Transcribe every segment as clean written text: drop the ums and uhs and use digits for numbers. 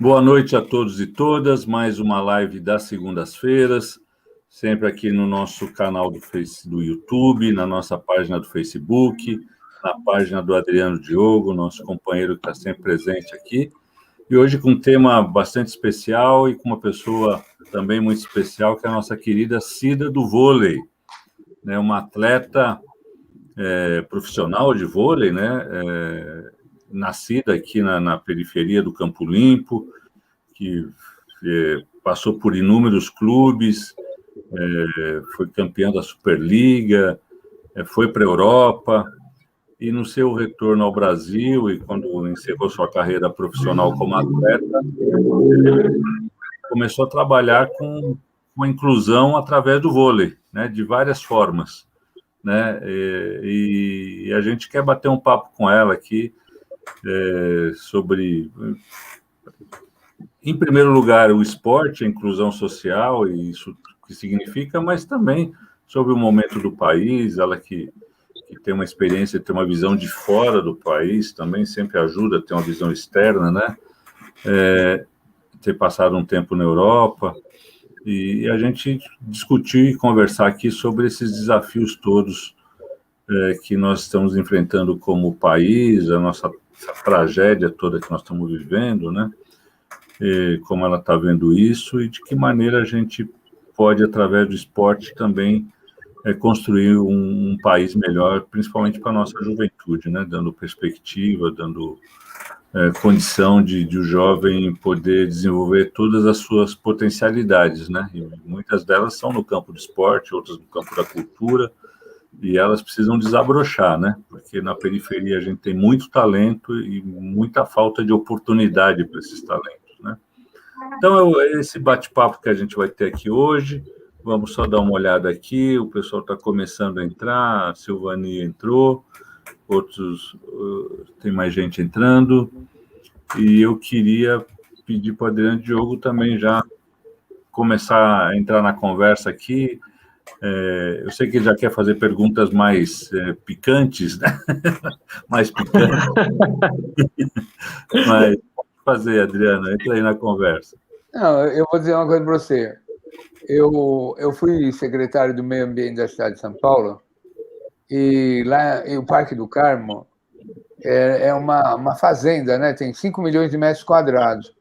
Boa noite a todos e todas, mais uma live das segundas-feiras, sempre aqui no nosso canal do YouTube, na nossa página do Facebook, na página do Adriano Diogo, nosso companheiro que está sempre presente aqui, e hoje com um tema bastante especial e com uma pessoa também muito especial, que é a nossa querida Cida do vôlei, né? Uma atleta profissional de vôlei, né? Nascida aqui na periferia do Campo Limpo, que passou por inúmeros clubes, foi campeã da Superliga, foi para a Europa, e no seu retorno ao Brasil, e quando encerrou sua carreira profissional como atleta, começou a trabalhar com a inclusão através do vôlei, né, de várias formas, né, e a gente quer bater um papo com ela aqui sobre, em primeiro lugar, o esporte, a inclusão social, e isso que significa, mas também sobre o momento do país. Ela que tem uma experiência, tem uma visão de fora do país, também sempre ajuda a ter uma visão externa, né? Ter passado um tempo na Europa, e a gente discutir e conversar aqui sobre esses desafios todos que nós estamos enfrentando como país, essa tragédia toda que nós estamos vivendo, né? Como ela está vendo isso e de que maneira a gente pode, através do esporte, também construir um país melhor, principalmente para a nossa juventude, né? Dando perspectiva, dando condição de o jovem poder desenvolver todas as suas potencialidades, né? E muitas delas são no campo do esporte, outras no campo da cultura, e elas precisam desabrochar, né? Porque na periferia a gente tem muito talento e muita falta de oportunidade para esses talentos, né? Então, esse bate-papo que a gente vai ter aqui hoje, vamos só dar uma olhada aqui, o pessoal está começando a entrar, a Silvani entrou, tem mais gente entrando, e eu queria pedir para o Adriano Diogo também já começar a entrar na conversa aqui. Eu sei que ele já quer fazer perguntas mais picantes, né? Mais picantes. Mas fazer, Adriano, entra aí na conversa. Não, eu vou dizer uma coisa para você. Eu fui secretário do Meio Ambiente da cidade de São Paulo, e lá o Parque do Carmo é uma fazenda, né? Tem 5 milhões de metros quadrados.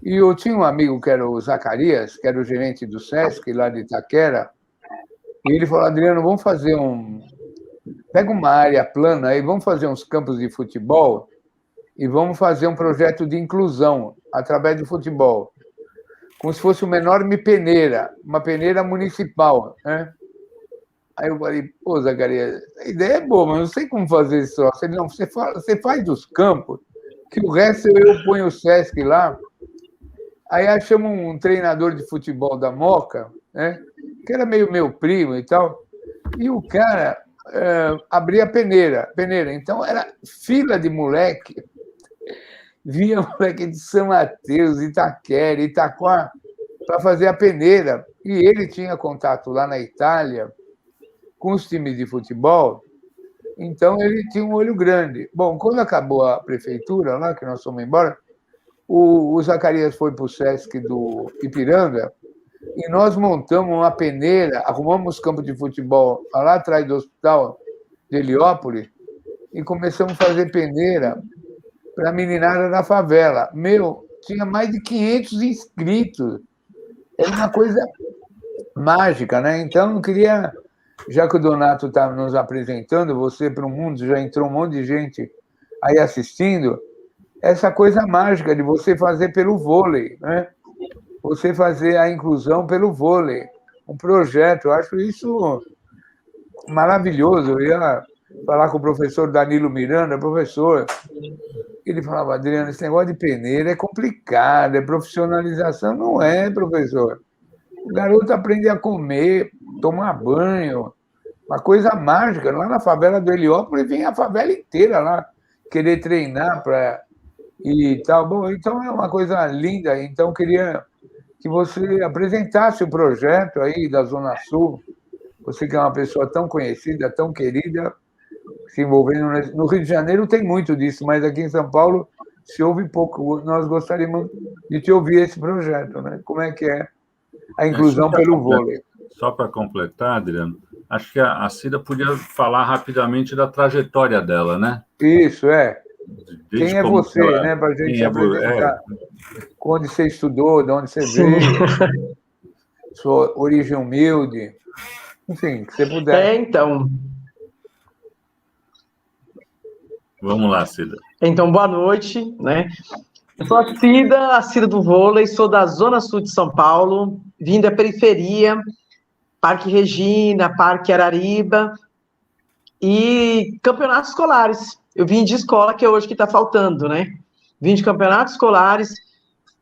E eu tinha um amigo que era o Zacarias, que era o gerente do Sesc, lá de Itaquera, e ele falou: Adriano, vamos fazer pega uma área plana aí, vamos fazer uns campos de futebol e vamos fazer um projeto de inclusão através do futebol, como se fosse uma enorme peneira, uma peneira municipal, né? Aí eu falei: pô, Zacarias, a ideia é boa, mas não sei como fazer isso. Ele: não, você faz dos campos, que o resto eu ponho o Sesc lá. Aí achamos um treinador de futebol da Moca, né, que era meio meu primo e tal, e o cara abria a peneira. Então era fila de moleque, via moleque de São Mateus, Itaquera, Itaquá, para fazer a peneira. E ele tinha contato lá na Itália com os times de futebol, então ele tinha um olho grande. Bom, quando acabou a prefeitura, lá que nós fomos embora, o Zacarias foi para o Sesc do Ipiranga e nós montamos uma peneira, arrumamos campo de futebol lá atrás do hospital de Heliópolis e começamos a fazer peneira para a meninada da favela. Tinha mais de 500 inscritos. Era uma coisa mágica, né? Então, eu queria, já que o Donato está nos apresentando, você para o mundo, já entrou um monte de gente aí assistindo, essa coisa mágica de você fazer pelo vôlei, né? Você fazer a inclusão pelo vôlei, um projeto. Eu acho isso maravilhoso. Eu ia falar com o professor Danilo Miranda, professor, ele falava: Adriano, esse negócio de peneira é complicado, é profissionalização. Não é, professor. O garoto aprende a comer, tomar banho, uma coisa mágica. Lá na favela do Heliópolis, vinha a favela inteira lá querer treinar e tal. Bom, então é uma coisa linda. Então, eu queria que você apresentasse o projeto aí da Zona Sul. Você que é uma pessoa tão conhecida, tão querida, se envolvendo no Rio de Janeiro tem muito disso, mas aqui em São Paulo se ouve pouco. Nós gostaríamos de te ouvir esse projeto, né? Como é que é a inclusão pelo vôlei? Só para completar, Adriano, acho que a Cida podia falar rapidamente da trajetória dela, né? Isso, é. Desde quem é você, ela, né? Para a gente apresentar onde você estudou, de onde você veio, sua origem humilde, enfim, que você puder. Então. Vamos lá, Cida. Então, boa noite, né? Eu sou a Cida do vôlei, sou da Zona Sul de São Paulo, vim da periferia, Parque Regina, Parque Arariba, e campeonatos escolares. Eu vim de escola, que é hoje que está faltando, né? Vim de campeonatos escolares,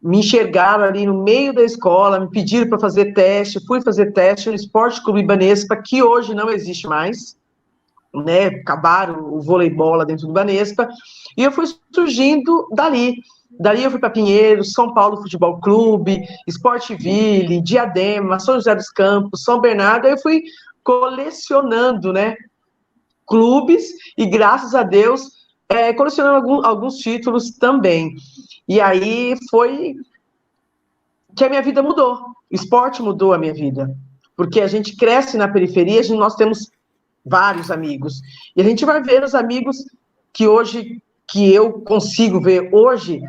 me enxergaram ali no meio da escola, me pediram para fazer teste, fui fazer teste no Esporte Clube Banespa, que hoje não existe mais, né? Acabaram o voleibol lá dentro do Banespa, e eu fui surgindo dali. Dali eu fui para Pinheiros, São Paulo Futebol Clube, Sportville, Diadema, São José dos Campos, São Bernardo. Aí eu fui colecionando, né, clubes e, graças a Deus, colecionando alguns títulos também. E aí foi que a minha vida mudou. O esporte mudou a minha vida. Porque a gente cresce na periferia, nós temos vários amigos. E a gente vai ver os amigos que hoje, que eu consigo ver hoje,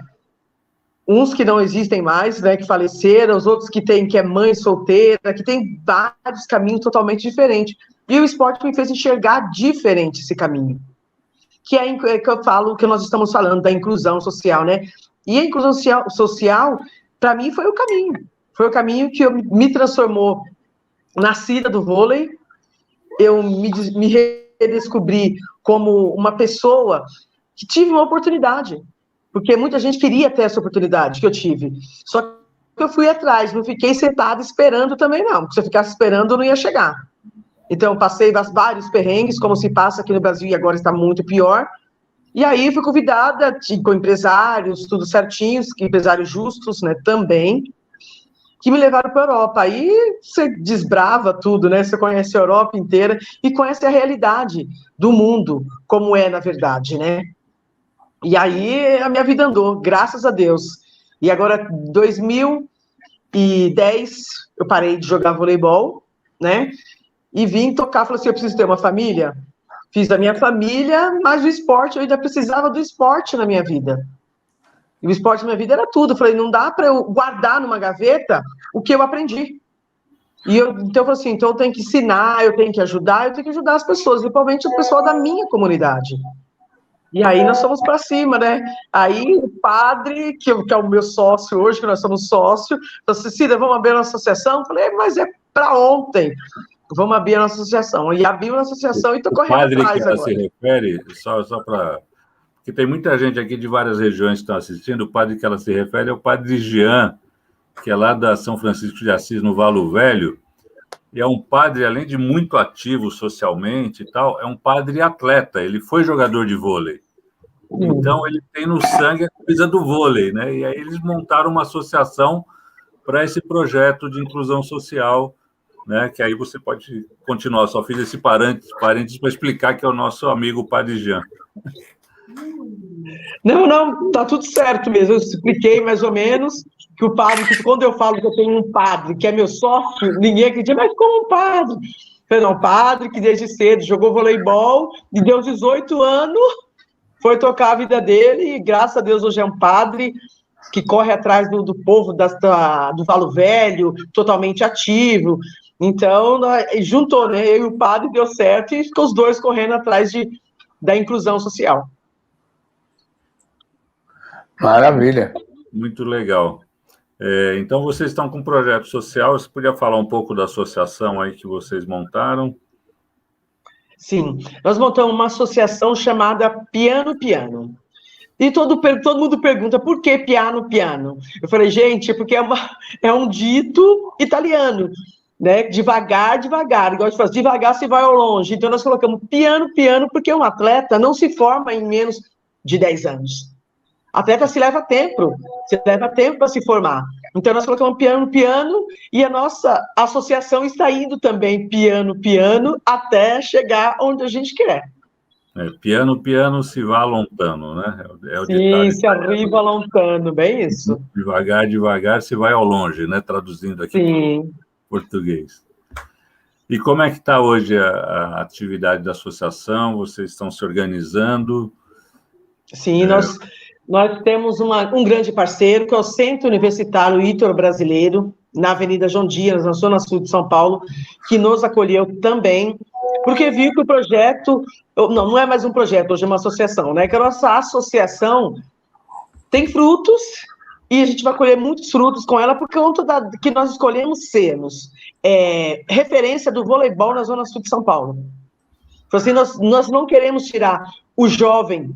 uns que não existem mais, né, que faleceram, os outros que é mãe solteira, que tem vários caminhos totalmente diferentes. E o esporte me fez enxergar diferente esse caminho. Que é que eu falo, que nós estamos falando da inclusão social, né? E a inclusão social, para mim, foi o caminho. Foi o caminho que me transformou na Cida do vôlei. Eu me redescobri como uma pessoa que tive uma oportunidade. Porque muita gente queria ter essa oportunidade que eu tive. Só que eu fui atrás, não fiquei sentada esperando também, não. Porque se eu ficasse esperando, eu não ia chegar. Então, eu passei vários perrengues, como se passa aqui no Brasil, e agora está muito pior. E aí, fui convidada com empresários, tudo certinho, empresários justos, né, também, que me levaram para a Europa. Aí você desbrava tudo, né? Você conhece a Europa inteira e conhece a realidade do mundo, como é, na verdade, né? E aí a minha vida andou, graças a Deus. E agora, 2010, eu parei de jogar voleibol, né? E vim tocar, falei assim, eu preciso ter uma família. Fiz a minha família, mas o esporte, eu ainda precisava do esporte na minha vida. E o esporte na minha vida era tudo. Eu falei, não dá para eu guardar numa gaveta o que eu aprendi. Então eu falei assim, então eu tenho que ensinar, eu tenho que ajudar as pessoas, principalmente o pessoal da minha comunidade. E aí nós fomos para cima, né? Aí o padre, que é o meu sócio hoje, que nós somos sócios, falou assim, Cida, vamos abrir uma associação? Eu falei, mas é para ontem. Vamos abrir a nossa associação. E abriu a associação e estou correndo atrás agora. O padre que ela se refere, só para... Porque tem muita gente aqui de várias regiões que estão assistindo, o padre que ela se refere é o padre Jean, que é lá da São Francisco de Assis, no Valo Velho, e é um padre, além de muito ativo socialmente e tal, é um padre atleta, ele foi jogador de vôlei. Então, ele tem no sangue a coisa do vôlei, né? E aí eles montaram uma associação para esse projeto de inclusão social, né? Que aí você pode continuar. Só fiz esse parênteses para explicar que é o nosso amigo Padre Jean. Não, tá tudo certo mesmo. Eu expliquei mais ou menos que o padre, que quando eu falo que eu tenho um padre que é meu sócio, ninguém acredita, mas como um padre? Eu falei, não, padre que desde cedo jogou voleibol e deu 18 anos, foi tocar a vida dele e graças a Deus hoje é um padre que corre atrás do povo do Valo Velho, totalmente ativo. Então, juntou, né? Eu e o padre, deu certo e ficou os dois correndo atrás da inclusão social. Maravilha. Muito legal. Então, vocês estão com um projeto social, você podia falar um pouco da associação aí que vocês montaram? Sim, nós montamos uma associação chamada Piano Piano. E todo mundo pergunta, por que piano, piano? Eu falei, gente, porque é um dito italiano, né? Devagar, devagar. Igual a gente faz, devagar se vai ao longe. Então, nós colocamos piano, piano, porque um atleta não se forma em menos de 10 anos. Atleta se leva tempo para se formar. Então, nós colocamos piano, piano, e a nossa associação está indo também piano, piano, até chegar onde a gente quer. Piano, piano, se vá lontano, né? É o Sim, ditado. se arriva lontano, bem isso. Devagar, devagar, se vai ao longe, né? Traduzindo aqui para português. E como é que está hoje a atividade da associação? Vocês estão se organizando? Sim, nós temos um grande parceiro, que é o Centro Universitário Ítalo-Brasileiro, na Avenida João Dias, na Zona Sul de São Paulo, que nos acolheu também, porque viu que o projeto, não é mais um projeto, hoje é uma associação, né? Que a nossa associação tem frutos, e a gente vai colher muitos frutos com ela, por conta que nós escolhemos sermos referência do voleibol na Zona Sul de São Paulo. Então, assim, nós não queremos tirar o jovem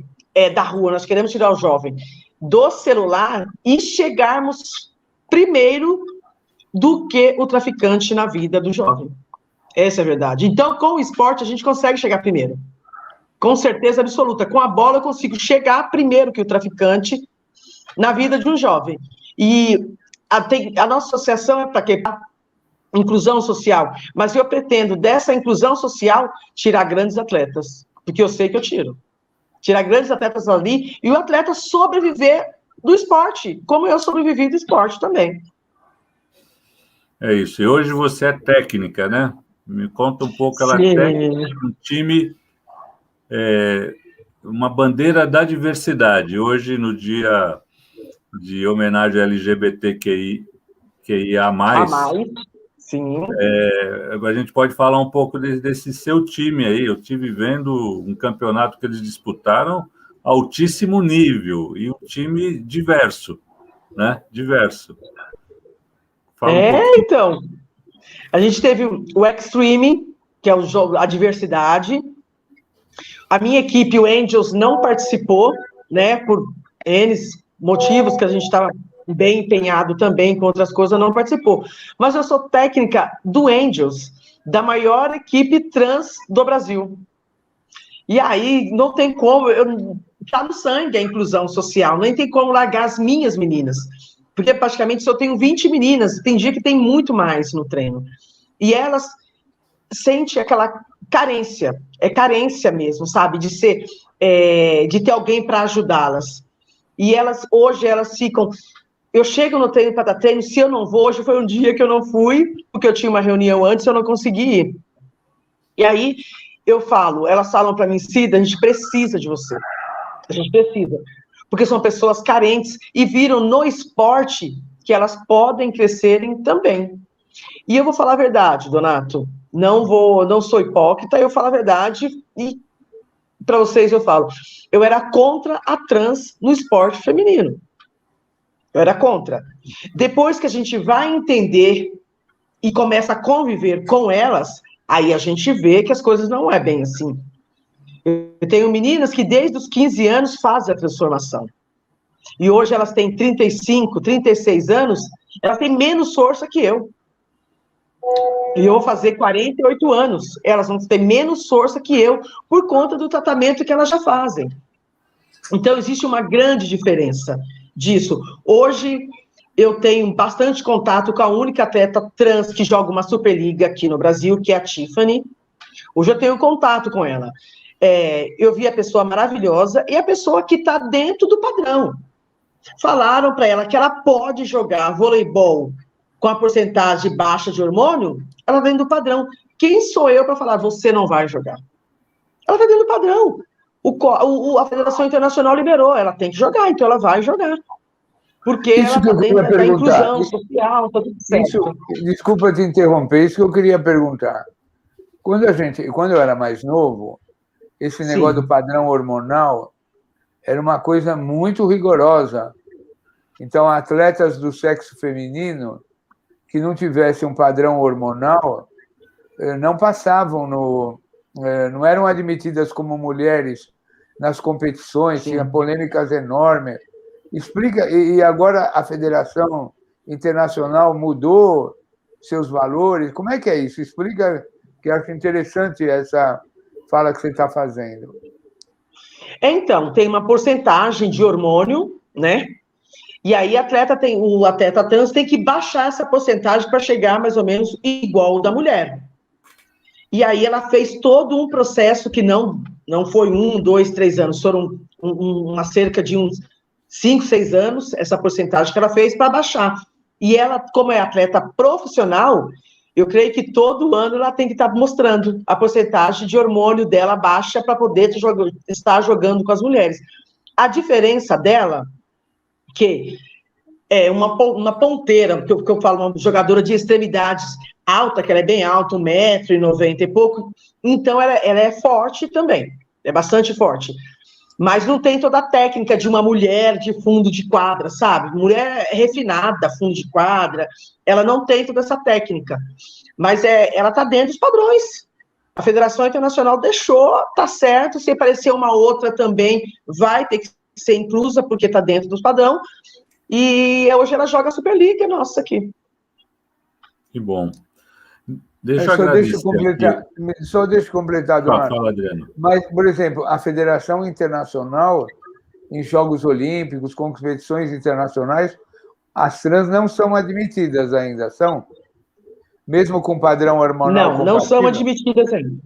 da rua, nós queremos tirar o jovem do celular e chegarmos primeiro do que o traficante na vida do jovem. Essa é a verdade. Então, com o esporte, a gente consegue chegar primeiro. Com certeza absoluta. Com a bola, eu consigo chegar primeiro que o traficante na vida de um jovem. E a nossa associação é para quê? Pra inclusão social. Mas eu pretendo, dessa inclusão social, tirar grandes atletas. Porque eu sei que eu tiro. Tirar grandes atletas ali e o atleta sobreviver do esporte, como eu sobrevivi do esporte também. É isso. E hoje você é técnica, né? Me conta um pouco, ela é técnica de um time, uma bandeira da diversidade. Hoje, no dia de homenagem LGBTQIA+, sim. A gente pode falar um pouco desse seu time aí. Eu estive vendo um campeonato que eles disputaram, altíssimo nível, e um time diverso, né? Diverso. Então, a gente teve o Extreme, que é o jogo, a diversidade. A minha equipe, o Angels, não participou, né, por N motivos, que a gente estava bem empenhado também com outras coisas, não participou. Mas eu sou técnica do Angels, da maior equipe trans do Brasil. E aí, não tem como, tá no sangue a inclusão social, nem tem como largar as minhas meninas. Porque praticamente só tenho 20 meninas, tem dia que tem muito mais no treino. E elas sentem aquela carência, carência mesmo, sabe? De ter alguém para ajudá-las. E hoje elas ficam... Eu chego no treino para dar treino, se eu não vou, hoje foi um dia que eu não fui, porque eu tinha uma reunião antes, eu não consegui ir. E aí, elas falam para mim, Cida, a gente precisa de você. A gente precisa. Porque são pessoas carentes e viram no esporte que elas podem crescerem também. E eu vou falar a verdade, Donato. Não sou hipócrita, eu falo a verdade e para vocês eu falo. Eu era contra a trans no esporte feminino. Eu era contra. Depois que a gente vai entender e começa a conviver com elas, aí a gente vê que as coisas não é bem assim. Eu tenho meninas que desde os 15 anos fazem a transformação. E hoje elas têm 35, 36 anos, elas têm menos força que eu. E eu vou fazer 48 anos, elas vão ter menos força que eu, por conta do tratamento que elas já fazem. Então, existe uma grande diferença disso. Hoje, eu tenho bastante contato com a única atleta trans que joga uma Superliga aqui no Brasil, que é a Tiffany. Hoje eu tenho contato com ela. Eu vi a pessoa maravilhosa e a pessoa que está dentro do padrão. Falaram para ela que ela pode jogar voleibol com a porcentagem baixa de hormônio, ela vem do padrão. Quem sou eu para falar, você não vai jogar? Ela está dentro do padrão. A Federação Internacional liberou, ela tem que jogar, então ela vai jogar. Porque isso ela está dentro da inclusão social, tá tudo certo. Desculpa te interromper, isso que eu queria perguntar. Quando eu era mais novo, esse negócio do padrão hormonal era uma coisa muito rigorosa. Então, atletas do sexo feminino que não tivessem um padrão hormonal não passavam não eram admitidas como mulheres nas competições, tinha polêmicas enormes. Explica, e agora a Federação Internacional mudou seus valores, como é que é isso? Explica, que eu acho interessante essa fala que você está fazendo. Então, tem uma porcentagem de hormônio, né? E aí o atleta trans tem que baixar essa porcentagem para chegar mais ou menos igual ao da mulher. E aí ela fez todo um processo que não Não foi 1, 2, 3 anos, foram uma cerca de uns 5, 6 anos, essa porcentagem que ela fez para baixar. E ela, como é atleta profissional, eu creio que todo ano ela tem que estar mostrando a porcentagem de hormônio dela baixa para poder estar jogando com as mulheres. A diferença dela, que é uma ponteira, que eu falo, uma jogadora de extremidades alta, que ela é bem alta, 1,90 m e pouco, então ela é forte também, é bastante forte. Mas não tem toda a técnica de uma mulher de fundo de quadra, sabe? Mulher refinada, fundo de quadra, ela não tem toda essa técnica. Mas ela está dentro dos padrões. A Federação Internacional deixou, tá certo, se aparecer uma outra também, vai ter que ser inclusa, porque está dentro dos padrões. E hoje ela joga a Superliga, nossa, aqui. Que bom. Deixa eu completar, só deixa eu completar, Dona. Fala, Adriano. Mas, por exemplo, a Federação Internacional, em Jogos Olímpicos, competições internacionais, as trans não são admitidas ainda, são? Mesmo com padrão hormonal não são admitidas ainda.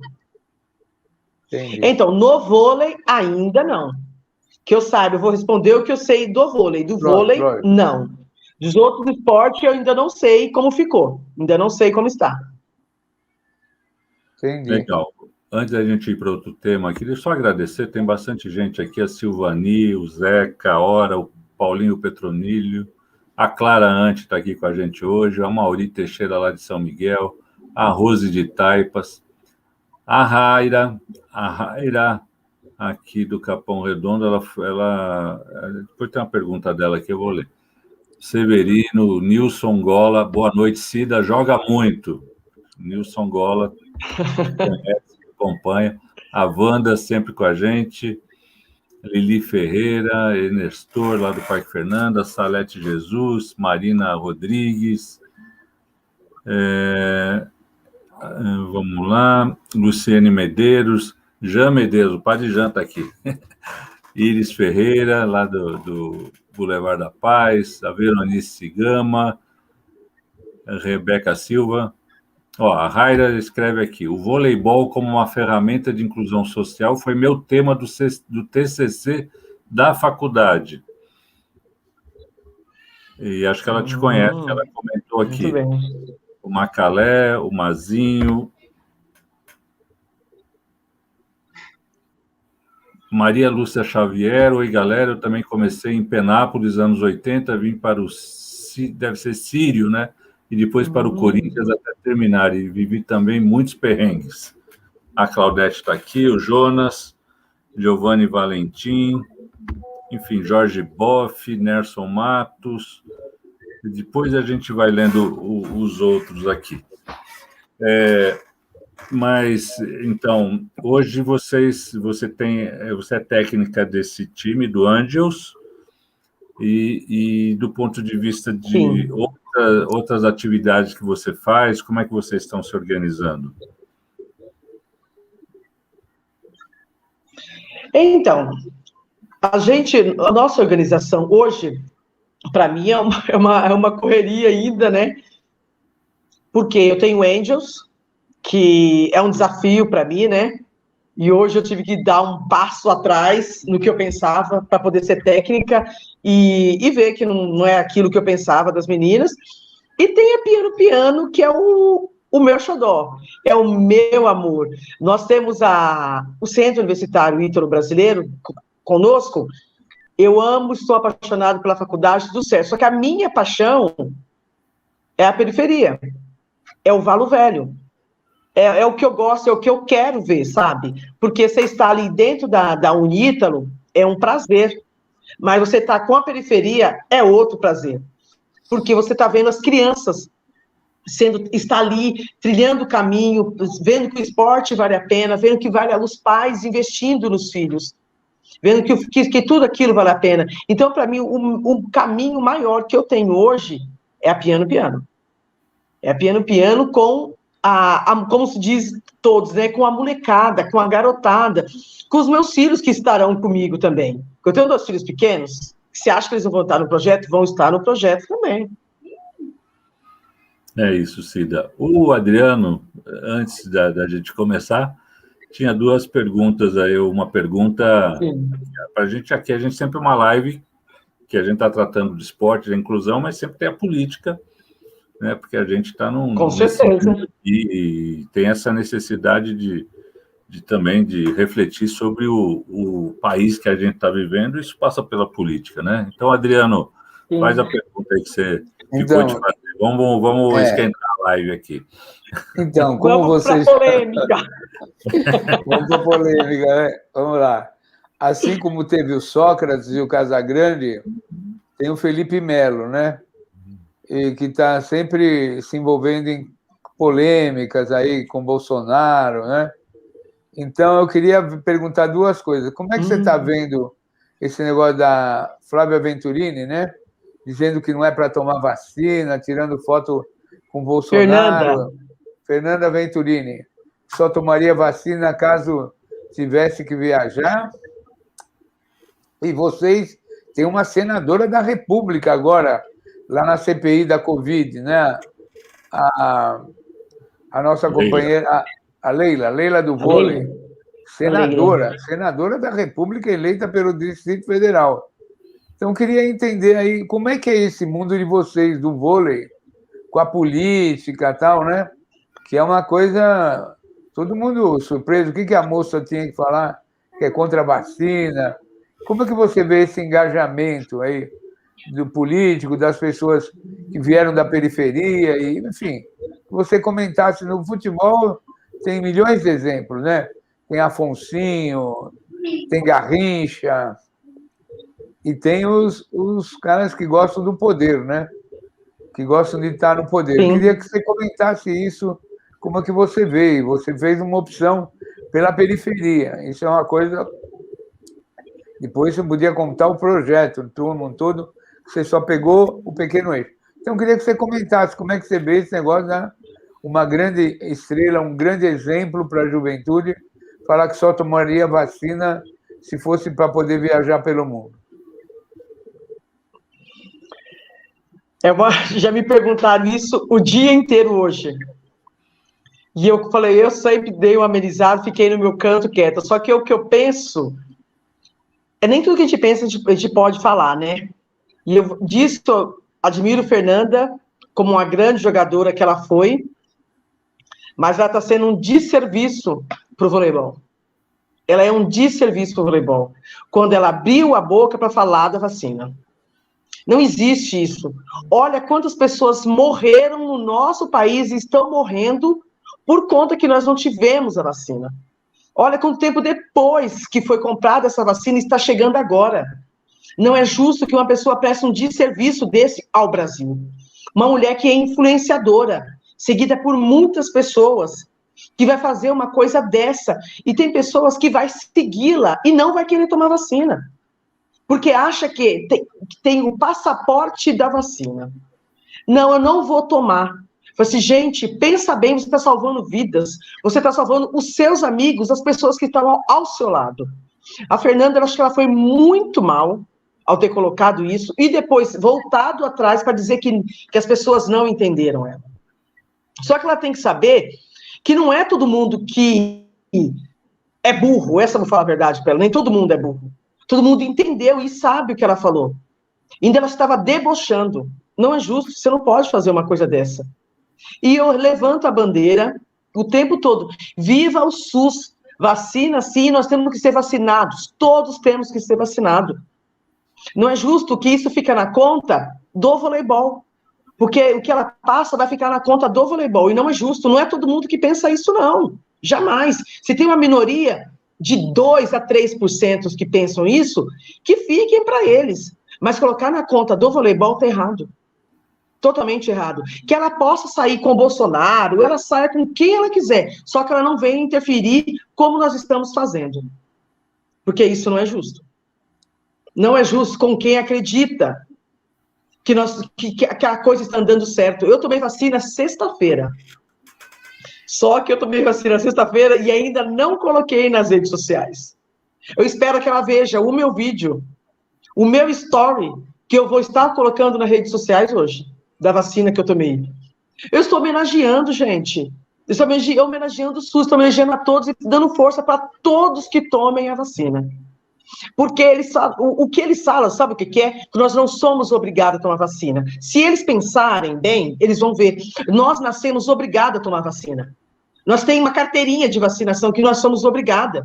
Entendi. Então, no vôlei, ainda não. Que eu saiba, eu vou responder o que eu sei do vôlei. Do vôlei, não. Dos outros esportes, eu ainda não sei como ficou. Ainda não sei como está. Entendi. Legal. Antes da gente ir para outro tema, queria só agradecer, tem bastante gente aqui, a Silvani, o Zeca, a Hora, o Paulinho Petronilho, a Clara Ante está aqui com a gente hoje, a Mauri Teixeira lá de São Miguel, a Rose de Taipas, a Raira aqui do Capão Redondo, ela depois tem uma pergunta dela que eu vou ler. Severino, Nilson Gola, boa noite, Cida, joga muito. Nilson Gola, conhece, acompanha. A Wanda sempre com a gente. Lili Ferreira, Ernestor, lá do Parque Fernanda, Salete Jesus, Marina Rodrigues. Vamos lá. Luciene Medeiros, Jean Medeiros, o padre Jean está aqui. Iris Ferreira, lá do Boulevard da Paz. A Veronice Gama, a Rebeca Silva. A Raira escreve aqui: o voleibol como uma ferramenta de inclusão social foi meu tema do TCC da faculdade. E acho que ela te conhece, ela comentou aqui. O Macalé, o Mazinho. Maria Lúcia Xavier, oi galera, eu também comecei em Penápolis, anos 80, vim para o, deve ser Sírio, né? E depois para o Corinthians até terminar, e vivi também muitos perrengues. A Claudete está aqui, o Jonas, Giovanni Valentim, enfim, Jorge Boff, Nerson Matos, e depois a gente vai lendo os outros aqui. Mas, então, hoje você é técnica desse time, do Angels, e do ponto de vista de outras atividades que você faz, como é que vocês estão se organizando? Então, a nossa organização hoje, para mim, é uma correria ainda, né? Porque eu tenho Angels, que é um desafio para mim, né? E hoje eu tive que dar um passo atrás no que eu pensava para poder ser técnica e ver que não é aquilo que eu pensava das meninas. E tem a Piano, que é o meu xodó, é o meu amor. Nós temos o Centro Universitário Ítalo-Brasileiro conosco. Eu amo, estou apaixonado pela Faculdade do Céu. Só que a minha paixão é a periferia, é o Valo Velho. É o que eu gosto, é o que eu quero ver, sabe? Porque você está ali dentro da Unítalo, é um prazer. Mas você está com a periferia, é outro prazer. Porque você está vendo as crianças está ali, trilhando o caminho, vendo que o esporte vale a pena, vendo que vale os pais investindo nos filhos, vendo que tudo aquilo vale a pena. Então, para mim, o caminho maior que eu tenho hoje é a Piano. É a Piano com como se diz todos, né, com a molecada, com a garotada, com os meus filhos que estarão comigo também. Eu tenho 2 filhos pequenos, você acha que eles vão estar no projeto? Vão estar no projeto também. É isso, Cida. O Adriano, antes da gente começar, tinha duas perguntas aí. Uma pergunta para a gente aqui, a gente sempre uma live que a gente está tratando de esporte, de inclusão, mas sempre tem a política, né? Porque a gente está Com certeza. E tem essa necessidade de também de refletir sobre o país que a gente está vivendo, isso passa pela política, né? Então, Adriano, faz a pergunta aí que você ficou de fazer. Vamos esquentar a live aqui. Então, como vamos vocês... para polêmica. Vamos para polêmica, né? Vamos lá. Assim como teve o Sócrates e o Casagrande, tem o Felipe Melo, né? E que está sempre se envolvendo em polêmicas aí com Bolsonaro, né? Então, eu queria perguntar duas coisas. Como é que você está vendo esse negócio da Flávia Venturini, né? Dizendo que não é para tomar vacina, tirando foto com Bolsonaro. Fernanda Venturini. Só tomaria vacina caso tivesse que viajar. E vocês têm uma senadora da República agora, lá na CPI da Covid, né? A nossa companheira... A Leila do vôlei, senadora da República eleita pelo Distrito Federal. Então, eu queria entender aí como é que é esse mundo de vocês, do vôlei, com a política e tal, né? Que é uma coisa... Todo mundo surpreso. O que a moça tinha que falar? Que é contra a vacina. Como é que você vê esse engajamento aí do político, das pessoas que vieram da periferia, e, enfim, que você comentasse no futebol... Tem milhões de exemplos, né? Tem Afonsinho, tem Garrincha, e tem os caras que gostam do poder, né? Que gostam de estar no poder. Sim. Eu queria que você comentasse isso, como é que você vê. Você fez uma opção pela periferia. Isso é uma coisa... Depois você podia contar o projeto, um todo, você só pegou o pequeno eixo. Então, eu queria que você comentasse como é que você vê esse negócio, né? Uma grande estrela, um grande exemplo para a juventude, falar que só tomaria vacina se fosse para poder viajar pelo mundo. Já me perguntaram isso o dia inteiro hoje. E eu falei, eu sempre dei um amenizado, fiquei no meu canto quieta. Só que o que eu penso, nem tudo que a gente pensa a gente pode falar, né? E disso, admiro Fernanda como uma grande jogadora que ela foi, mas ela está sendo um desserviço para o voleibol. Ela é um desserviço para o voleibol. Quando ela abriu a boca para falar da vacina. Não existe isso. Olha quantas pessoas morreram no nosso país e estão morrendo por conta que nós não tivemos a vacina. Olha quanto tempo depois que foi comprada essa vacina está chegando agora. Não é justo que uma pessoa preste um desserviço desse ao Brasil. Uma mulher que é influenciadora, seguida por muitas pessoas, que vai fazer uma coisa dessa. E tem pessoas que vai segui-la e não vai querer tomar vacina. Porque acha que tem o passaporte da vacina. Não, eu não vou tomar. Falei assim, gente, pensa bem, você está salvando vidas. Você está salvando os seus amigos, as pessoas que estão ao seu lado. A Fernanda, eu acho que ela foi muito mal ao ter colocado isso e depois voltado atrás para dizer que as pessoas não entenderam ela. Só que ela tem que saber que não é todo mundo que é burro, essa eu vou falar a verdade para ela, nem todo mundo é burro. Todo mundo entendeu e sabe o que ela falou. Ainda ela estava debochando. Não é justo, você não pode fazer uma coisa dessa. E eu levanto a bandeira o tempo todo. Viva o SUS! Vacina, sim, nós temos que ser vacinados. Todos temos que ser vacinados. Não é justo que isso fique na conta do voleibol. Porque o que ela passa vai ficar na conta do voleibol. E não é justo. Não é todo mundo que pensa isso, não. Jamais. Se tem uma minoria de 2% a 3% que pensam isso, que fiquem para eles. Mas colocar na conta do voleibol está errado. Totalmente errado. Que ela possa sair com o Bolsonaro, ela saia com quem ela quiser. Só que ela não venha interferir como nós estamos fazendo. Porque isso não é justo. Não é justo com quem acredita que a coisa está andando certo. Eu tomei vacina sexta-feira. Só que eu tomei vacina sexta-feira e ainda não coloquei nas redes sociais. Eu espero que ela veja o meu vídeo, o meu story, que eu vou estar colocando nas redes sociais hoje, da vacina que eu tomei. Eu estou homenageando, gente. Estou homenageando o SUS, estou homenageando a todos e dando força para todos que tomem a vacina. Porque o que eles falam, sabe o que é? Que nós não somos obrigados a tomar vacina. Se eles pensarem bem, eles vão ver. Nós nascemos obrigados a tomar vacina. Nós temos uma carteirinha de vacinação que nós somos obrigados.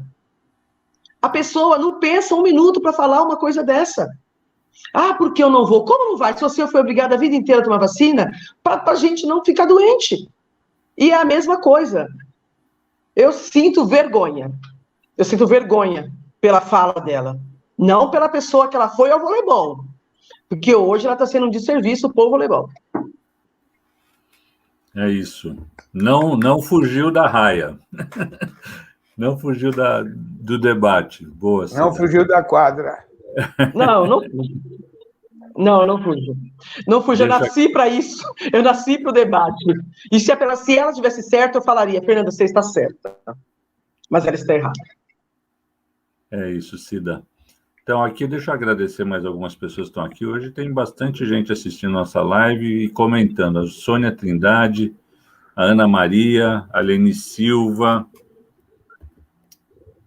A pessoa não pensa um minuto para falar uma coisa dessa. Ah, porque eu não vou? Como não vai? Se você foi obrigado a vida inteira a tomar vacina, para a gente não ficar doente. E é a mesma coisa. Eu sinto vergonha. Eu sinto vergonha pela fala dela. Não pela pessoa que ela foi ao voleibol. Porque hoje ela está sendo um desserviço para o voleibol. É isso. Não fugiu da raia. Não fugiu do debate. Boa, Cida. Não fugiu da quadra. Não fujo. Não fujo, eu nasci para isso. Eu nasci para o debate. E se ela tivesse certo, eu falaria, Fernanda, você está certa. Mas ela está errada. É isso, Cida. Então, aqui, deixa eu agradecer mais algumas pessoas que estão aqui. Hoje tem bastante gente assistindo nossa live e comentando. A Sônia Trindade, a Ana Maria, a Leni Silva,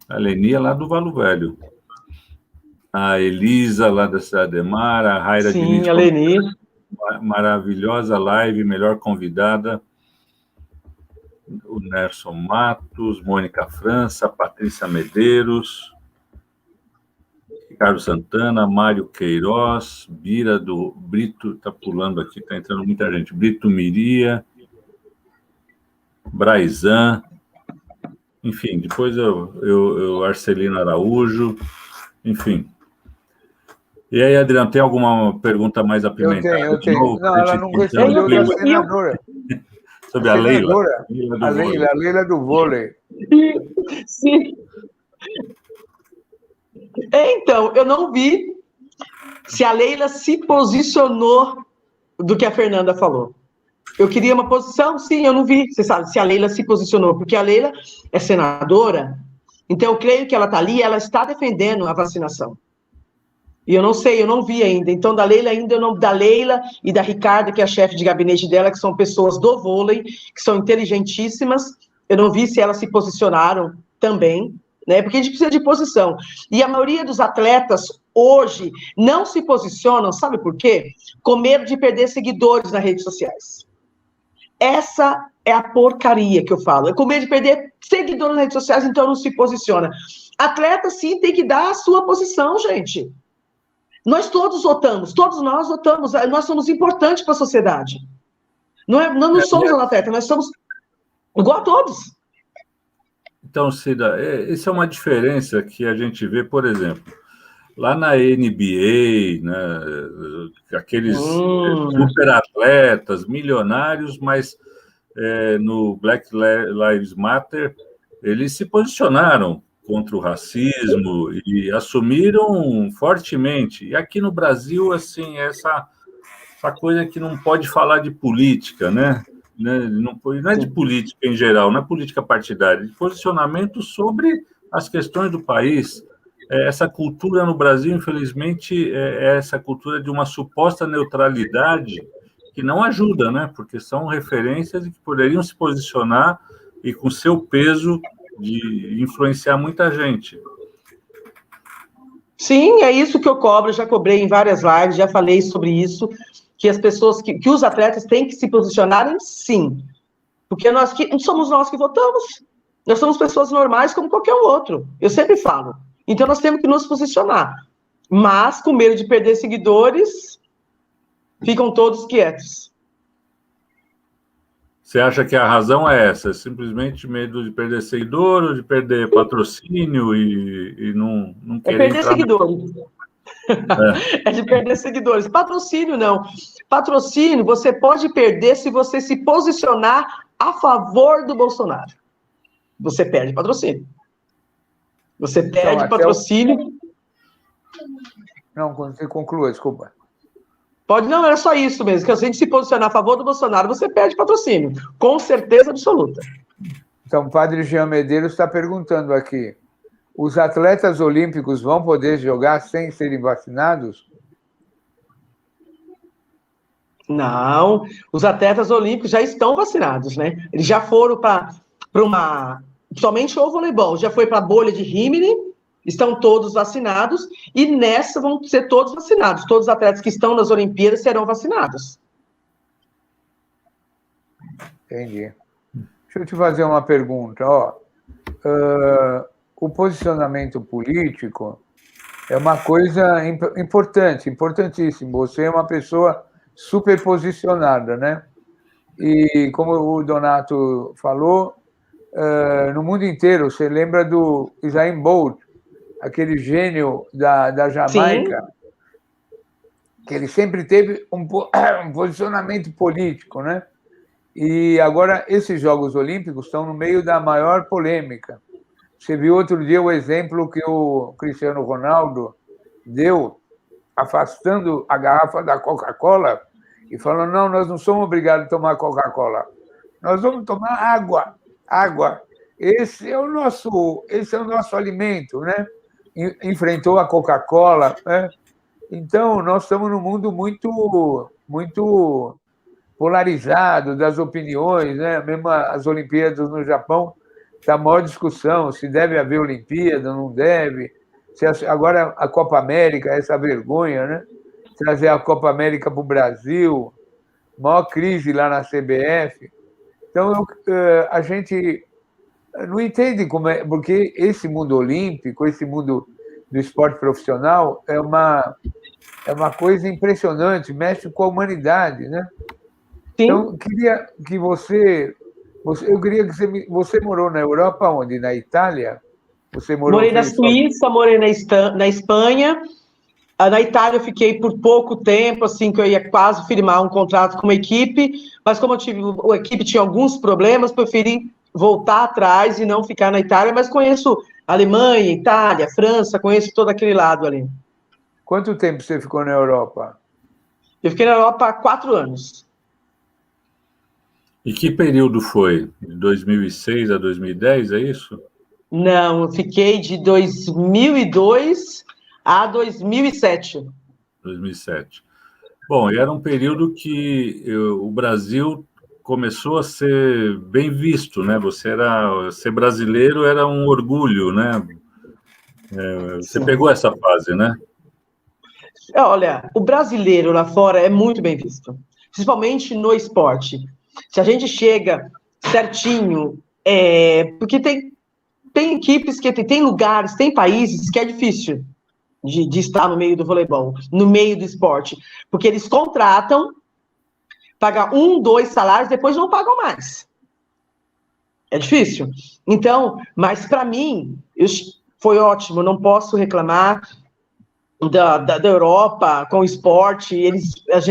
a Leni é lá do Valo Velho, a Elisa, lá da Cidade de Mar, a Raira Diniz. Sim, a Leni. Maravilhosa live, melhor convidada. O Nerson Matos, Mônica França, Patrícia Medeiros, Ricardo Santana, Mário Queiroz, Bira do Brito, está pulando aqui, está entrando muita gente. Brito Miria, Braizan, enfim, depois eu Arcelino Araújo, enfim. E aí, Adriano, tem alguma pergunta mais apimentada? Eu tenho. Não, ela não respondeu da senadora. Sobre a Leila. A Leila do vôlei. Sim. Então, eu não vi se a Leila se posicionou do que a Fernanda falou. Eu queria uma posição, sim, eu não vi, você sabe, se a Leila se posicionou, porque a Leila é senadora, então eu creio que ela está ali, ela está defendendo a vacinação. E eu não sei, eu não vi ainda. Então, da Leila da Leila e da Ricarda, que é a chefe de gabinete dela, que são pessoas do vôlei, que são inteligentíssimas, eu não vi se elas se posicionaram também, né? Porque a gente precisa de posição. E a maioria dos atletas hoje não se posicionam, sabe por quê? Com medo de perder seguidores nas redes sociais. Essa é a porcaria que eu falo. É com medo de perder seguidores nas redes sociais, então não se posiciona. Atleta, sim, tem que dar a sua posição, gente. Nós todos votamos, todos nós votamos, nós somos importantes para a sociedade. Nós não somos atleta, nós somos igual a todos. Então, Cida, essa é uma diferença que a gente vê, por exemplo, lá na NBA, né, aqueles super atletas, milionários, mas no Black Lives Matter, eles se posicionaram contra o racismo e assumiram fortemente. E aqui no Brasil, assim, essa coisa que não pode falar de política, né? Não é de política em geral, não é política partidária, de posicionamento sobre as questões do país. Essa cultura no Brasil, infelizmente, é essa cultura de uma suposta neutralidade que não ajuda, né? Porque são referências que poderiam se posicionar e com seu peso de influenciar muita gente. Sim, é isso que eu cobro, já cobrei em várias lives, já falei sobre isso, que as pessoas, que os atletas têm que se posicionarem, sim. Porque não somos nós que votamos, nós somos pessoas normais como qualquer outro, eu sempre falo. Então nós temos que nos posicionar, mas com medo de perder seguidores, ficam todos quietos. Você acha que a razão é essa? Simplesmente medo de perder seguidor ou de perder patrocínio e não querer perder seguidores. É de perder seguidores. Patrocínio, não. Patrocínio, você pode perder se você se posicionar a favor do Bolsonaro. Você perde patrocínio. Você perde patrocínio. Não, quando você conclua, desculpa. Não, era só isso mesmo, que se a gente se posicionar a favor do Bolsonaro, você perde patrocínio, com certeza absoluta. Então, o padre Jean Medeiros está perguntando aqui, os atletas olímpicos vão poder jogar sem serem vacinados? Não, os atletas olímpicos já estão vacinados, né? Eles já foram para uma... Somente o voleibol, já foi para a bolha de Rimini, estão todos vacinados, e nessa vão ser todos vacinados. Todos os atletas que estão nas Olimpíadas serão vacinados. Entendi. Deixa eu te fazer uma pergunta. O posicionamento político é uma coisa importante, importantíssimo. Você é uma pessoa super posicionada, né? E como o Donato falou, no mundo inteiro, você lembra do Usain Bolt, aquele gênio da Jamaica, sim, que ele sempre teve um posicionamento político, né? E agora esses Jogos Olímpicos estão no meio da maior polêmica. Você viu outro dia o exemplo que o Cristiano Ronaldo deu, afastando a garrafa da Coca-Cola e falando, não, nós não somos obrigados a tomar Coca-Cola, nós vamos tomar água. Esse é o nosso alimento, né? Enfrentou a Coca-Cola, né? Então, nós estamos num mundo muito polarizado das opiniões, né? Mesmo as Olimpíadas no Japão, está a maior discussão se deve haver Olimpíada, não deve. Agora a Copa América, essa vergonha, né? Trazer a Copa América para o Brasil, maior crise lá na CBF. Então, a gente não entende como é, porque esse mundo olímpico, esse mundo do esporte profissional é uma coisa impressionante, mexe com a humanidade, né? Sim. Então, queria que você morou na Europa, onde? Na Itália? Morei na Suíça, morei na Espanha. Na Itália eu fiquei por pouco tempo, assim, que eu ia quase firmar um contrato com uma equipe, mas como a equipe tinha alguns problemas, preferi voltar atrás e não ficar na Itália, mas conheço Alemanha, Itália, França, conheço todo aquele lado ali. Quanto tempo você ficou na Europa? Eu fiquei na Europa há 4 anos. E que período foi? De 2006 a 2010, é isso? Não, eu fiquei de 2002 a 2007. 2007. Bom, e era um período que o Brasil começou a ser bem visto, né? Ser brasileiro era um orgulho, né? Você pegou essa fase, né? Olha, o brasileiro lá fora é muito bem visto, principalmente no esporte. Se a gente chega certinho, porque tem equipes que tem lugares, tem países que é difícil de estar no meio do voleibol, no meio do esporte, porque eles contratam, pagam 1, 2 salários, depois não pagam mais. É difícil. Então, mas para mim, foi ótimo, não posso reclamar da Europa com o esporte,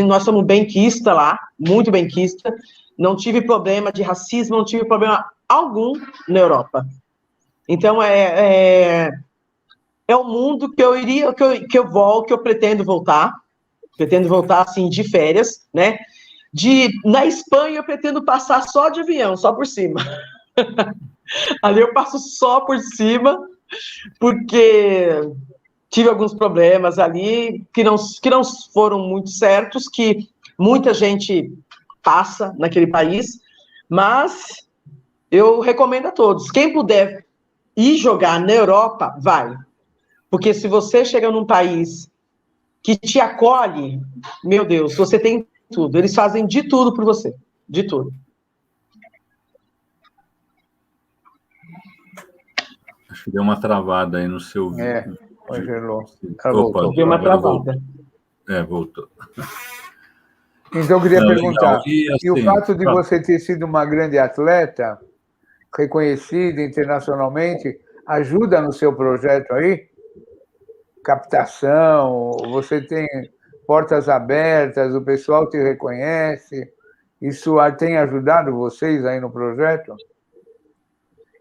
nós somos benquista lá, muito benquista, não tive problema de racismo, não tive problema algum na Europa. Então, é um mundo que eu pretendo voltar, assim, de férias, né? Na Espanha, eu pretendo passar só de avião, só por cima. Ali eu passo só por cima, porque tive alguns problemas ali que não foram muito certos, que muita gente passa naquele país, mas eu recomendo a todos. Quem puder ir jogar na Europa, vai. Porque se você chega num país que te acolhe, meu Deus, você tem tudo. Eles fazem de tudo por você. De tudo. Acho que deu uma travada aí no seu vídeo. Congelou. Voltou. Deu uma travada. Voltou. Então, eu queria perguntar, e o fato de você ter sido uma grande atleta, reconhecida internacionalmente, ajuda no seu projeto aí? Captação, você tem portas abertas, o pessoal te reconhece, isso tem ajudado vocês aí no projeto?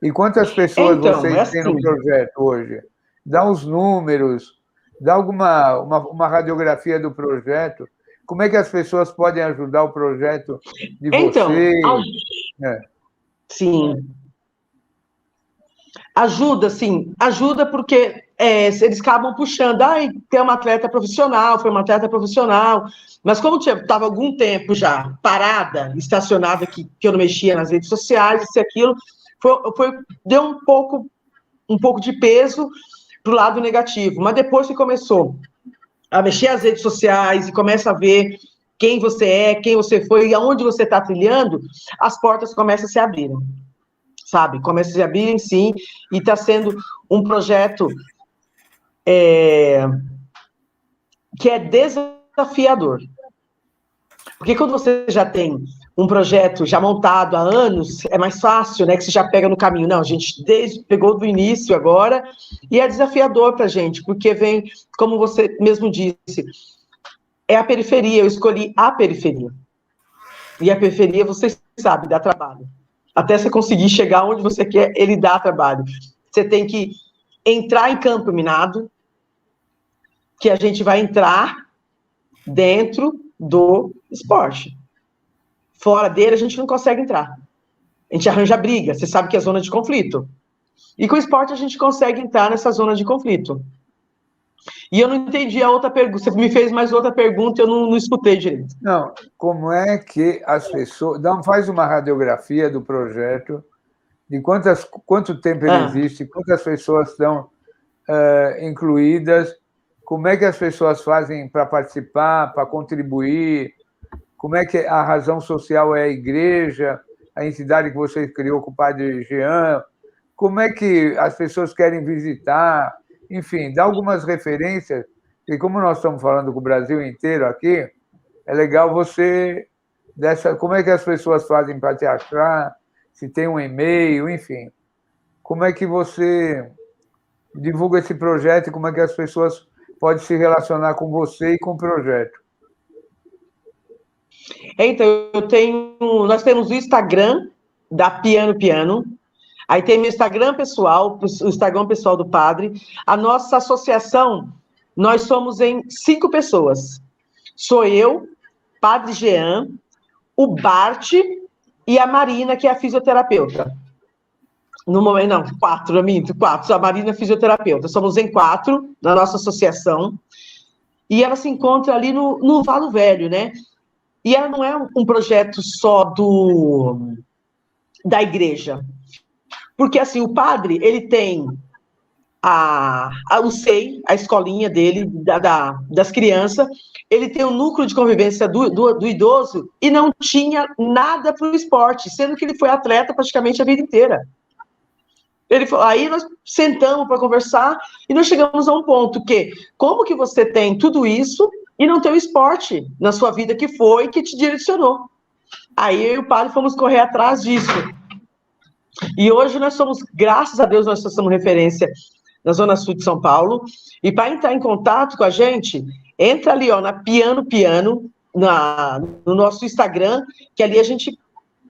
E quantas pessoas vocês têm no projeto hoje? Dá os números, dá uma radiografia do projeto. Como é que as pessoas podem ajudar o projeto de vocês? Sim. Ajuda, sim. Ajuda porque eles acabam puxando, tem uma atleta profissional, foi uma atleta profissional, mas como estava algum tempo já parada, estacionada, que eu não mexia nas redes sociais, isso e aquilo, deu um pouco de peso para o lado negativo, mas depois que começou a mexer as redes sociais e começa a ver quem você é, quem você foi e aonde você está trilhando, as portas começam a se abrir, sabe? Começam a se abrir, sim, e está sendo um projeto que é desafiador. Porque quando você já tem um projeto já montado há anos, é mais fácil, né? Que você já pega no caminho. Não, a gente pegou do início agora, e é desafiador para a gente, porque vem, como você mesmo disse, é a periferia, eu escolhi a periferia. E a periferia, você sabe, dá trabalho. Até você conseguir chegar onde você quer, ele dá trabalho. Você tem que entrar em campo minado, que a gente vai entrar dentro do esporte. Fora dele, a gente não consegue entrar. A gente arranja briga, você sabe que é zona de conflito. E com o esporte, a gente consegue entrar nessa zona de conflito. E eu não entendi a outra pergunta. Você me fez mais outra pergunta, eu não escutei direito. Não, como é que as pessoas... faz uma radiografia do projeto, de quanto tempo ele existe, quantas pessoas estão incluídas, como é que as pessoas fazem para participar, para contribuir, como é que a razão social é a igreja, a entidade que você criou com o padre Jean, como é que as pessoas querem visitar, enfim, dá algumas referências, e como nós estamos falando com o Brasil inteiro aqui, é legal você... como é que as pessoas fazem para te achar, se tem um e-mail, enfim. Como é que você divulga esse projeto e como é que as pessoas podem se relacionar com você e com o projeto? Então, nós temos o Instagram da Piano Piano, aí tem meu Instagram pessoal, o Instagram pessoal do padre. A nossa associação, nós somos em 5 pessoas. Sou eu, Padre Jean, o Bart e a Marina, que é a fisioterapeuta. No momento, não, 4, eu minto, 4. A Marina é fisioterapeuta. Somos em 4 na nossa associação. E ela se encontra ali no Valo Velho, né? E ela não é um projeto só da igreja. Porque, assim, o padre, ele tem o SEI, a escolinha dele, das crianças, ele tem um núcleo de convivência do idoso e não tinha nada para o esporte, sendo que ele foi atleta praticamente a vida inteira. Aí nós sentamos para conversar e nós chegamos a um ponto que, como que você tem tudo isso e não tem o esporte na sua vida que te direcionou? Aí eu e o padre fomos correr atrás disso. E hoje nós somos, graças a Deus, nós somos referência na Zona Sul de São Paulo. E para entrar em contato com a gente, entra ali, na Piano Piano, no nosso Instagram, que ali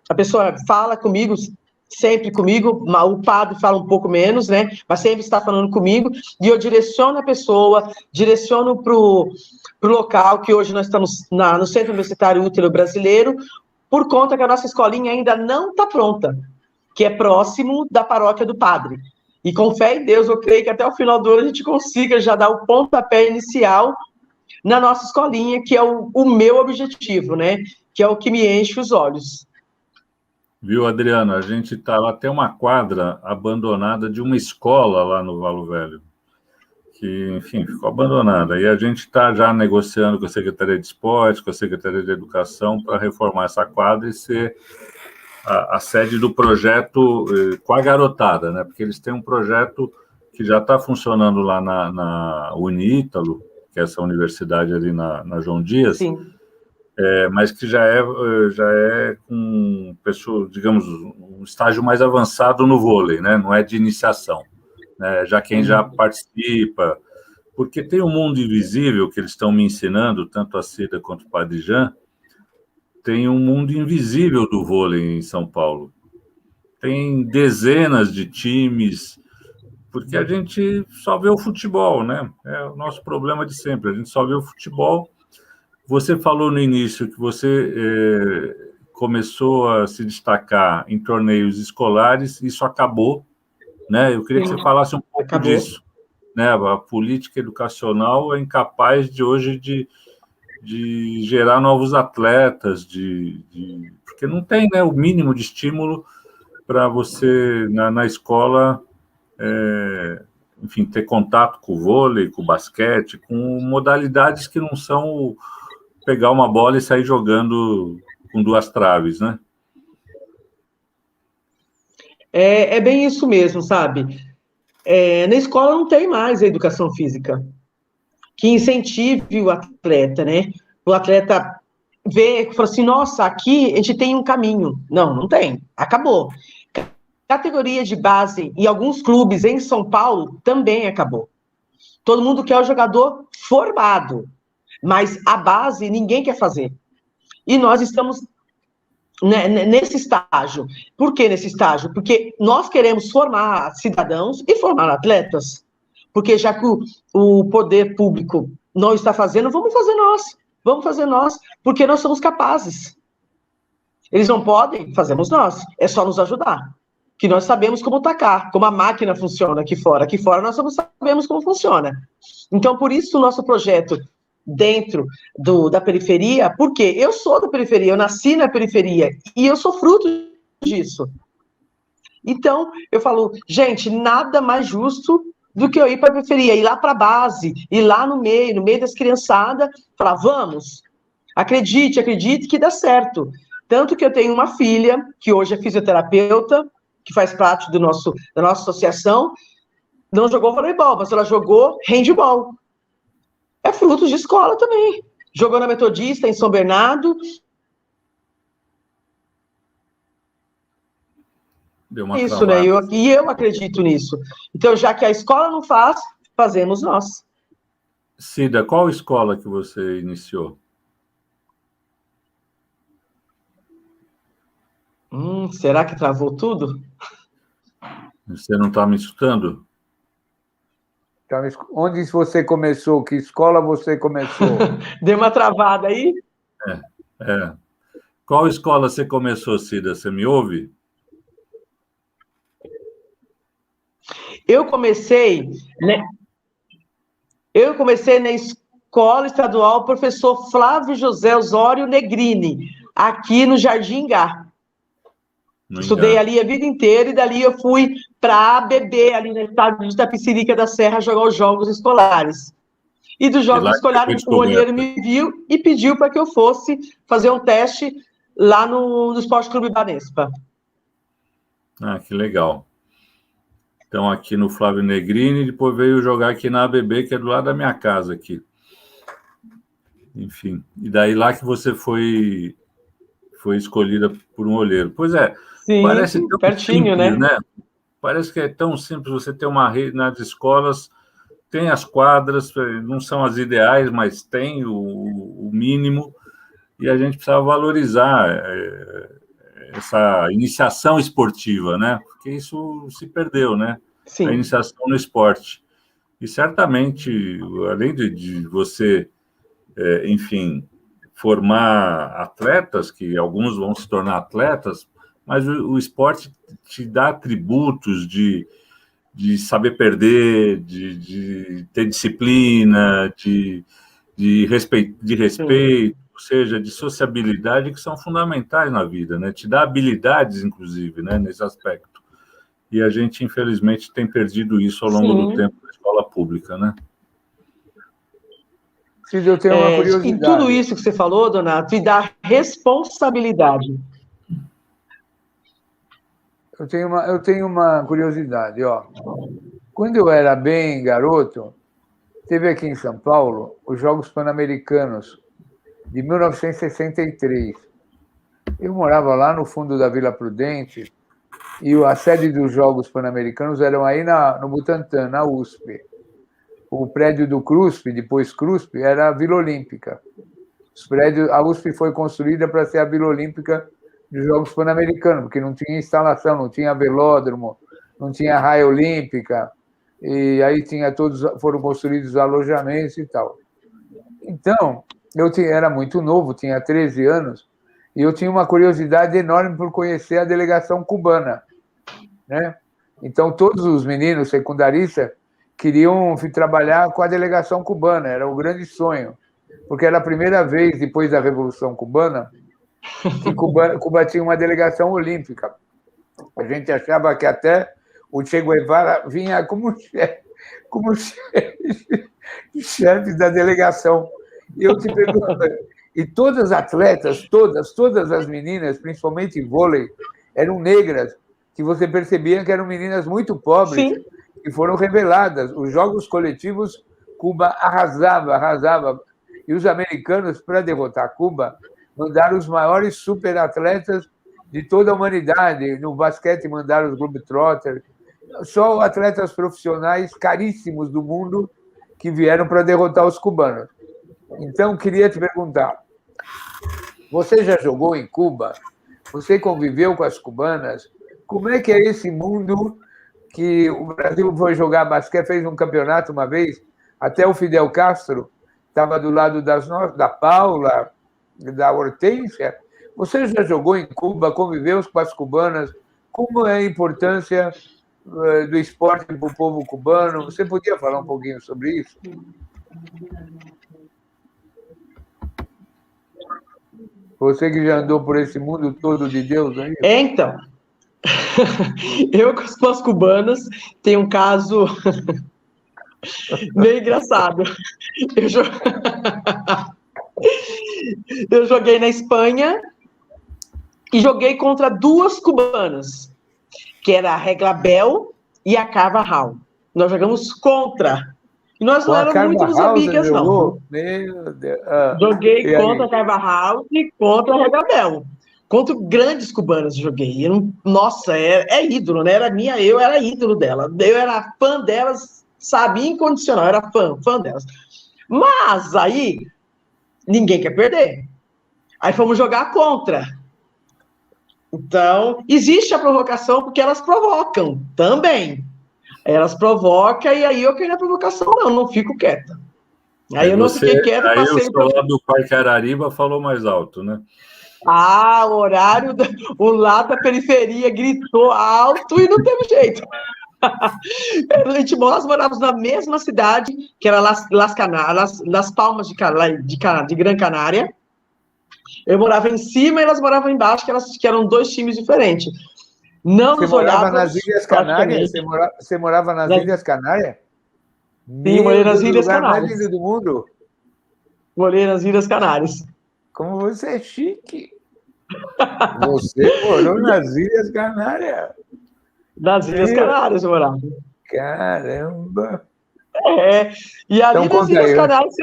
a pessoa fala comigo, sempre comigo, o padre fala um pouco menos, né? Mas sempre está falando comigo, e eu direciono a pessoa, direciono para o local, que hoje nós estamos no Centro Universitário Útero Brasileiro, por conta que a nossa escolinha ainda não está pronta, que é próximo da paróquia do padre. E com fé em Deus, eu creio que até o final do ano a gente consiga já dar o pontapé inicial na nossa escolinha, que é o meu objetivo, né? Que é o que me enche os olhos. Viu, Adriana? A gente está lá, tem uma quadra abandonada de uma escola lá no Valo Velho, que, enfim, ficou abandonada. E a gente está já negociando com a Secretaria de Esportes, com a Secretaria de Educação, para reformar essa quadra e ser a sede do projeto com a garotada, né? Porque eles têm um projeto que já está funcionando lá na Unítalo, que é essa universidade ali na João Dias. Sim. Mas que já é com pessoa, digamos, um estágio mais avançado no vôlei, né? Não é de iniciação, né? Já quem já participa, porque tem um mundo invisível que eles estão me ensinando, tanto a Cida quanto o Padre Jean, tem um mundo invisível do vôlei em São Paulo. Tem dezenas de times, porque a gente só vê o futebol, né? É o nosso problema de sempre, a gente só vê o futebol. Você falou no início que você começou a se destacar em torneios escolares, isso acabou, né? Eu queria que você falasse um pouco disso. né? A política educacional é incapaz de hoje de gerar novos atletas, porque não tem, né, o mínimo de estímulo para você, na escola, enfim, ter contato com o vôlei, com o basquete, com modalidades que não são pegar uma bola e sair jogando com 2 traves, né? É bem isso mesmo, sabe? Na escola não tem mais a educação física que incentive o atleta, né? O atleta vê e fala assim, nossa, aqui a gente tem um caminho. Não, não tem. Acabou. Categoria de base e alguns clubes em São Paulo também acabou. Todo mundo quer o jogador formado, mas a base ninguém quer fazer. E nós estamos nesse estágio. Por que nesse estágio? Porque nós queremos formar cidadãos e formar atletas. Porque já que o poder público não está fazendo, vamos fazer nós. Vamos fazer nós, porque nós somos capazes. Eles não podem, fazemos nós. É só nos ajudar. Que nós sabemos como tacar, como a máquina funciona aqui fora. Aqui fora nós sabemos como funciona. Então, por isso o nosso projeto dentro da periferia, porque eu sou da periferia, eu nasci na periferia e eu sou fruto disso. Então, eu falo, gente, nada mais justo do que eu ir para a periferia, ir lá para a base, ir lá no meio das criançadas, falar, vamos, acredite que dá certo. Tanto que eu tenho uma filha, que hoje é fisioterapeuta, que faz parte da nossa associação, não jogou voleibol, mas ela jogou handball. É fruto de escola também. Jogou na Metodista, em São Bernardo. Deu uma isso, travada. né? Eu acredito nisso. Então, já que a escola não faz, fazemos nós. Cida, qual escola que você iniciou? Será que travou Você não está me escutando? Onde você começou? Que escola você começou? Deu uma travada aí? Qual escola você começou, Cida? Você me ouve? Eu comecei na Escola Estadual Professor Flávio José Osório Negrini, aqui no Jardim Gá. Estudei ali a vida inteira e dali eu fui para a ABB, ali no estado de Itapecerica da Serra, jogar os jogos escolares. E dos jogos escolares, o olheiro me viu e pediu para que eu fosse fazer um teste lá no Esporte Clube Banespa. Ah, que legal. Então, aqui no Flávio Negrini, depois veio jogar aqui na ABB, que é do lado da minha casa aqui. Enfim, e daí lá que você foi escolhida por um olheiro. Pois é, sim, parece tão pertinho, simples, né? Parece que é tão simples você ter uma rede nas escolas, tem as quadras, não são as ideais, mas tem o mínimo, e a gente precisa valorizar essa iniciação esportiva, né? Porque isso se perdeu, né? Sim. A iniciação no esporte. E certamente, além de você, enfim, formar atletas, que alguns vão se tornar atletas, mas o esporte te dá atributos de saber perder, de ter disciplina, de respeito, ou seja, de sociabilidade, que são fundamentais na vida, né? Te dá habilidades, inclusive, né, nesse aspecto. E a gente, infelizmente, tem perdido isso ao longo do tempo na escola pública, né? Eu tenho uma curiosidade. E tudo isso que você falou, Donato, te dá responsabilidade. Eu tenho uma curiosidade, ó. Quando eu era bem garoto, teve aqui em São Paulo os Jogos Pan-Americanos de 1963. Eu morava lá no fundo da Vila Prudente e a sede dos Jogos Pan-Americanos eram aí no Butantã, na USP. O prédio do CRUSP, depois CRUSP, era a Vila Olímpica. A USP foi construída para ser a Vila Olímpica dos Jogos Pan-Americanos, porque não tinha instalação, não tinha velódromo, não tinha raia olímpica, e aí foram construídos alojamentos e tal. Então, eu era muito novo, tinha 13 anos, e eu tinha uma curiosidade enorme por conhecer a delegação cubana, né? Então, todos os meninos secundaristas queriam trabalhar com a delegação cubana, era o grande sonho, porque era a primeira vez, depois da Revolução Cubana, que Cuba tinha uma delegação olímpica. A gente achava que até o Che Guevara vinha como chefe da delegação. E eu te pergunto, e todas as atletas, todas as meninas, principalmente em vôlei, eram negras, que você percebia que eram meninas muito pobres, Sim. que foram reveladas. Os jogos coletivos, Cuba arrasava. E os americanos, para derrotar Cuba, mandaram os maiores superatletas de toda a humanidade. No basquete mandaram os Globetrotters. Só atletas profissionais caríssimos do mundo que vieram para derrotar os cubanos. Então, queria te perguntar, você já jogou em Cuba? Você conviveu com as cubanas? Como é que é esse mundo que o Brasil foi jogar basquete, fez um campeonato uma vez, até o Fidel Castro estava do lado da Paula, da Hortência. Você já jogou em Cuba, conviveu com as cubanas? Como é a importância do esporte para o povo cubano? Você podia falar um pouquinho sobre isso? Você que já andou por esse mundo todo de Deus aí? Então, eu com as cubanas tenho um caso meio engraçado. Eu joguei na Espanha e joguei contra duas cubanas, que era a Reglabel e a Carvajal. Nós jogamos contra. E nós não éramos muito amigas, não. Meu Deus. Joguei contra a Carvajal e contra a Reglabel. Contra grandes cubanas eu joguei. Nossa, é ídolo, né? Eu era ídolo dela. Eu era fã delas, sabia, incondicional. Eu era fã delas. Mas aí, ninguém quer perder. Aí fomos jogar contra. Então, existe a provocação porque elas provocam também. Elas provocam e aí eu quero a provocação, não fico quieta. Aí eu não fiquei quieta. Aí o seu lado do Parque Arariba falou mais alto, né? Ah, o lado da periferia gritou alto e não teve jeito. Nós morávamos na mesma cidade, que era Las Palmas de Gran Canária. Eu morava em cima e elas moravam embaixo, que eram dois times diferentes. Não nos olhávamos. Nas Ilhas Canárias? Você morava nas Ilhas Canárias? Sim, morei nas Ilhas Canárias. Mais lindo do mundo? Morei nas Ilhas Canárias. Como você é chique. Você morou nas Ilhas Canárias. Nas Ilhas Canárias eu morava. Caramba! E ali então, nas Ilhas Canárias,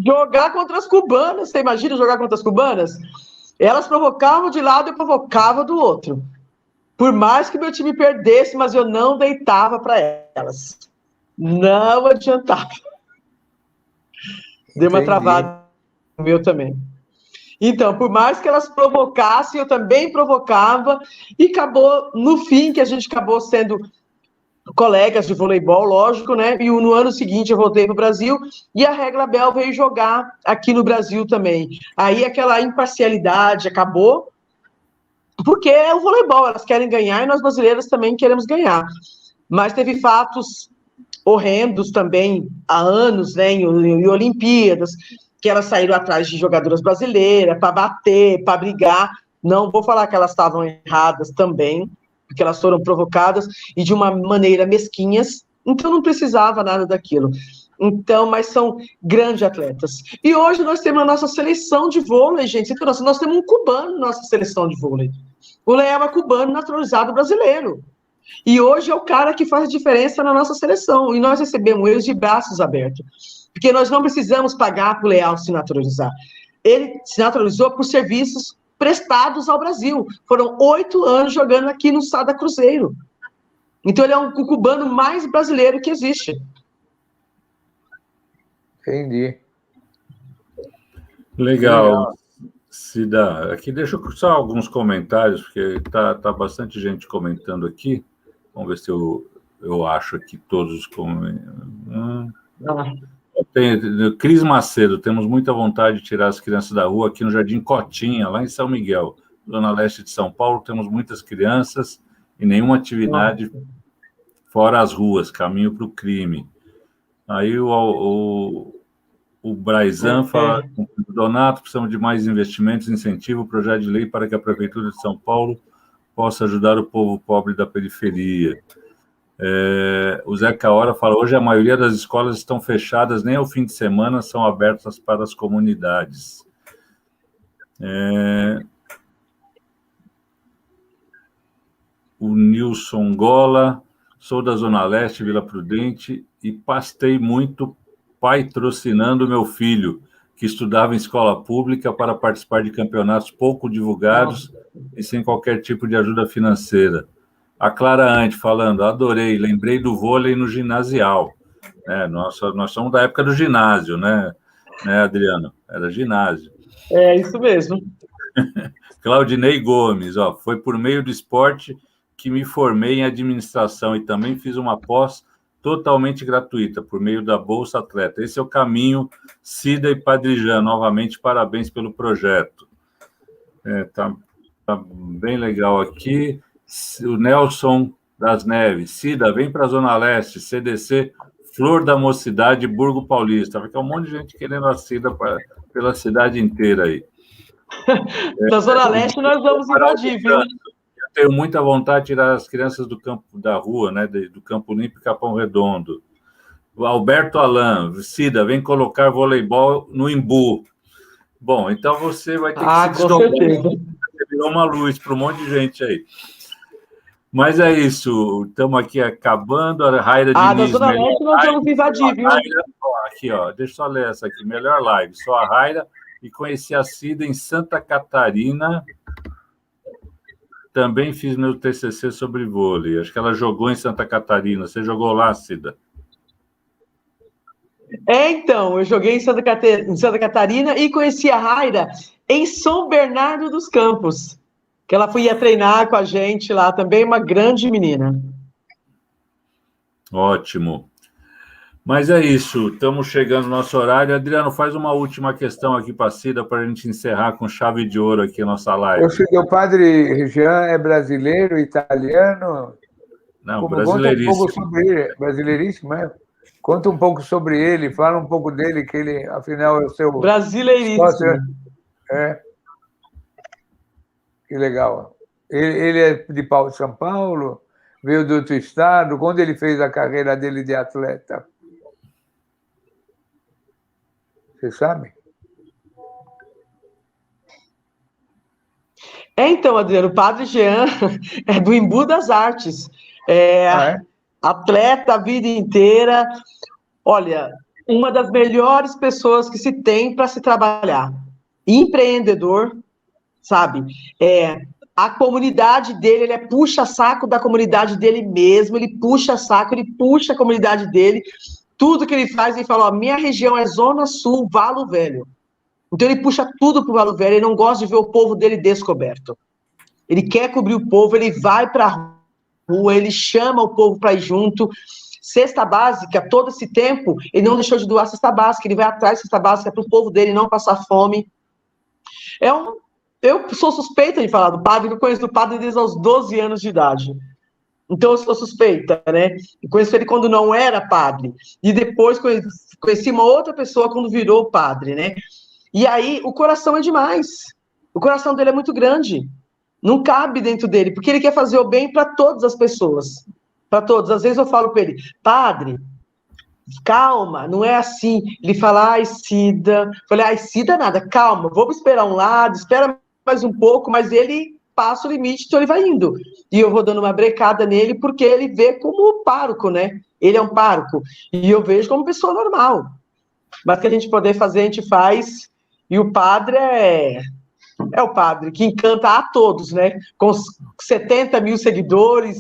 jogar contra as cubanas, você imagina jogar contra as cubanas? Elas provocavam de lado e eu provocava do outro. Por mais que meu time perdesse, mas eu não deitava para elas. Não adiantava. Deu uma travada no meu também. Então, por mais que elas provocassem, eu também provocava, e acabou, no fim, que a gente acabou sendo colegas de voleibol, lógico, né? E no ano seguinte eu voltei para o Brasil, e a Reglabel veio jogar aqui no Brasil também. Aí aquela imparcialidade acabou, porque é o voleibol, elas querem ganhar, e nós brasileiros também queremos ganhar. Mas teve fatos horrendos também, há anos, né, em Olimpíadas, que elas saíram atrás de jogadoras brasileiras para bater, para brigar. Não vou falar que elas estavam erradas também, porque elas foram provocadas e de uma maneira mesquinhas, então não precisava nada daquilo. Então, mas são grandes atletas. E hoje nós temos a nossa seleção de vôlei, gente. Então, nós temos um cubano na nossa seleção de vôlei. O Leão é cubano naturalizado brasileiro. E hoje é o cara que faz a diferença na nossa seleção. E nós recebemos eles de braços abertos. Porque nós não precisamos pagar para o Leão se naturalizar. Ele se naturalizou por serviços prestados ao Brasil. Foram 8 anos jogando aqui no Sada Cruzeiro. Então, ele é o cubano mais brasileiro que existe. Entendi. Legal. Cida, aqui deixa eu só alguns comentários, porque tá bastante gente comentando aqui. Vamos ver se eu acho aqui todos os comentários. Cris Macedo, temos muita vontade de tirar as crianças da rua aqui no Jardim Cotinha, lá em São Miguel, zona leste de São Paulo. Temos muitas crianças e nenhuma atividade fora as ruas, caminho para o crime. Aí o Braizan fala, Donato, precisamos de mais investimentos, incentivo, projeto de lei para que a Prefeitura de São Paulo possa ajudar o povo pobre da periferia. O Zé Caora fala, hoje a maioria das escolas estão fechadas, nem ao fim de semana são abertas para as comunidades. O Nilson Gola, sou da Zona Leste, Vila Prudente, e pastei muito patrocinando meu filho, que estudava em escola pública para participar de campeonatos pouco divulgados e sem qualquer tipo de ajuda financeira. A Clara Ante falando, adorei, lembrei do vôlei no ginasial. Nós somos da época do ginásio, né, Adriano? Era ginásio. É isso mesmo. Claudinei Gomes, foi por meio do esporte que me formei em administração e também fiz uma pós totalmente gratuita, por meio da Bolsa Atleta. Esse é o caminho, Cida e Padre Jean, novamente, parabéns pelo projeto. Tá bem legal aqui. O Nelson das Neves, Cida, vem para a Zona Leste, CDC, Flor da Mocidade, Burgo Paulista. Vai ter um monte de gente querendo a Cida pela cidade inteira aí. Da Zona Leste nós vamos invadir, viu? Eu tenho muita vontade de tirar as crianças do campo da rua, né, do Campo Limpo e Capão Redondo. O Alberto Alan, Cida, vem colocar voleibol no Imbu. Bom, então você vai ter que se desdobrar. Você virou uma luz para um monte de gente aí. Mas é isso, estamos aqui acabando. A Raira Diniz, da Zona Leste nós vamos invadir, viu? Aqui, deixa eu só ler essa aqui, melhor live. Sou a Raira e conheci a Cida em Santa Catarina. Também fiz meu TCC sobre vôlei. Acho que ela jogou em Santa Catarina. Você jogou lá, Cida? Então, eu joguei em Santa Catarina e conheci a Raira em São Bernardo dos Campos, que ela ia treinar com a gente lá, também uma grande menina. Ótimo. Mas é isso, estamos chegando no nosso horário. Adriano, faz uma última questão aqui para a Cida, para a gente encerrar com chave de ouro aqui a nossa live. O padre Jean é brasileiro, italiano? Não, brasileiríssimo. Conta um pouco sobre ele, brasileiríssimo, é? Conta um pouco sobre ele, fala um pouco dele, que ele, afinal, é o seu... Brasileiríssimo. Que legal. Ele é de São Paulo, veio do outro estado. Quando ele fez a carreira dele de atleta? Você sabe? Então, Adriano, o Padre Jean é do Embu das Artes. Atleta a vida inteira. Olha, uma das melhores pessoas que se tem para se trabalhar. Empreendedor, sabe? A comunidade dele, ele é puxa-saco da comunidade dele mesmo, ele puxa saco, ele puxa a comunidade dele. Tudo que ele faz, ele fala, minha região é Zona Sul, Valo Velho. Então ele puxa tudo para o Valo Velho, ele não gosta de ver o povo dele descoberto. Ele quer cobrir o povo, ele vai para a rua, ele chama o povo para ir junto. Cesta básica, todo esse tempo, ele não deixou de doar cesta básica, ele vai atrás de cesta básica para o povo dele não passar fome. Eu sou suspeita de falar do padre, eu conheço o padre desde os 12 anos de idade. Então, eu sou suspeita, né? Eu conheço ele quando não era padre. E depois conheci uma outra pessoa quando virou padre, né? E aí, o coração é demais. O coração dele é muito grande. Não cabe dentro dele, porque ele quer fazer o bem para todas as pessoas. Para todos. Às vezes eu falo para ele, padre, calma, não é assim. Ele fala, ai, Cida. Eu falei, ai, Cida nada, calma, vamos esperar um lado, espera mais um pouco, mas ele passa o limite, então ele vai indo. E eu vou dando uma brecada nele, porque ele vê como pároco, né? Ele é um pároco. E eu vejo como pessoa normal. Mas que a gente poder fazer, a gente faz. E o padre é o padre, que encanta a todos, né? Com 70 mil seguidores,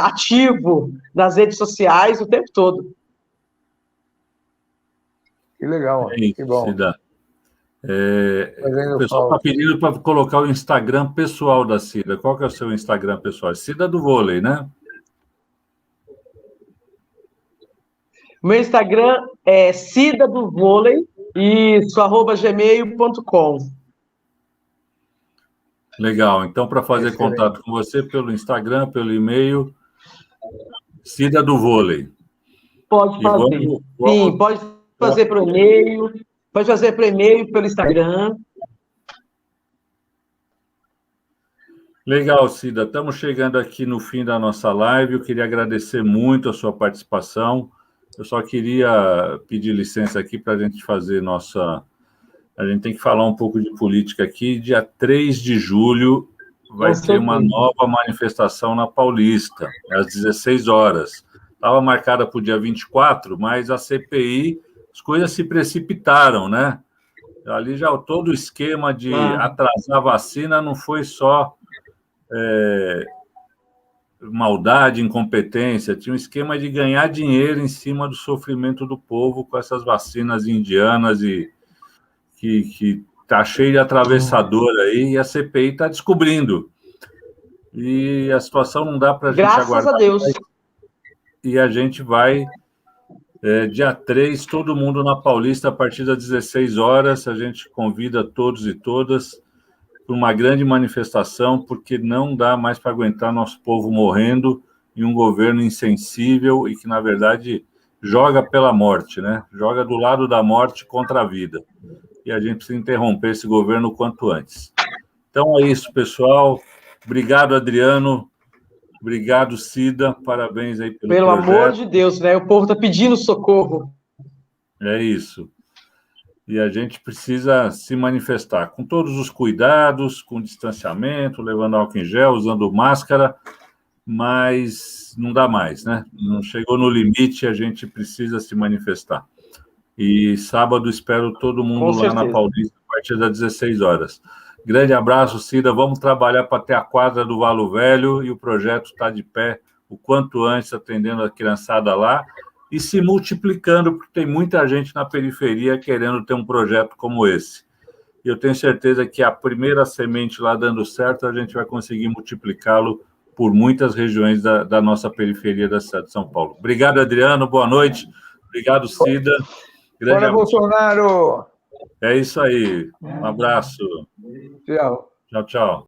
ativo nas redes sociais o tempo todo. Que legal, que bom. Cida. O pessoal está pedindo para colocar o Instagram pessoal da Cida. Qual que é o seu Instagram pessoal? Cida do Vôlei, né? Meu Instagram é Cida do Vôlei, isso, @gmail.com. Legal. Então, para fazer contato com você pelo Instagram, pelo e-mail, Cida do Vôlei. Pode fazer. Sim, pode fazer por e-mail, pode fazer por e-mail, pelo Instagram. Legal, Cida. Estamos chegando aqui no fim da nossa live. Eu queria agradecer muito a sua participação. Eu só queria pedir licença aqui para a gente fazer nossa... A gente tem que falar um pouco de política aqui. Dia 3 de julho vai ter uma nova manifestação na Paulista, às 16 horas. Estava marcada para o dia 24, mas a CPI, as coisas se precipitaram, né? Ali já todo o esquema de atrasar a vacina não foi só maldade, incompetência, tinha um esquema de ganhar dinheiro em cima do sofrimento do povo com essas vacinas indianas e que está cheio de atravessador aí, e a CPI está descobrindo. E a situação não dá para a gente aguardar. Graças a Deus. E a gente vai, dia 3, todo mundo na Paulista, a partir das 16 horas, a gente convida todos e todas para uma grande manifestação, porque não dá mais para aguentar nosso povo morrendo e um governo insensível e que, na verdade, joga pela morte, né? Joga do lado da morte contra a vida. E a gente precisa interromper esse governo o quanto antes. Então é isso, pessoal. Obrigado, Adriano. Obrigado, Cida. Parabéns aí pelo projeto. Pelo amor de Deus, né? O povo está pedindo socorro. É isso. E a gente precisa se manifestar com todos os cuidados, com distanciamento, levando álcool em gel, usando máscara, mas não dá mais, né? Não chegou no limite, a gente precisa se manifestar. E sábado espero todo mundo lá na Paulista, a partir das 16 horas. Grande abraço, Cida. Vamos trabalhar para ter a quadra do Valo Velho e o projeto está de pé o quanto antes, atendendo a criançada lá e se multiplicando, porque tem muita gente na periferia querendo ter um projeto como esse. E eu tenho certeza que a primeira semente lá dando certo, a gente vai conseguir multiplicá-lo por muitas regiões da nossa periferia da cidade de São Paulo. Obrigado, Adriano. Boa noite. Obrigado, Cida. Fora Bolsonaro! É isso aí. Um abraço. Tchau. Tchau, tchau.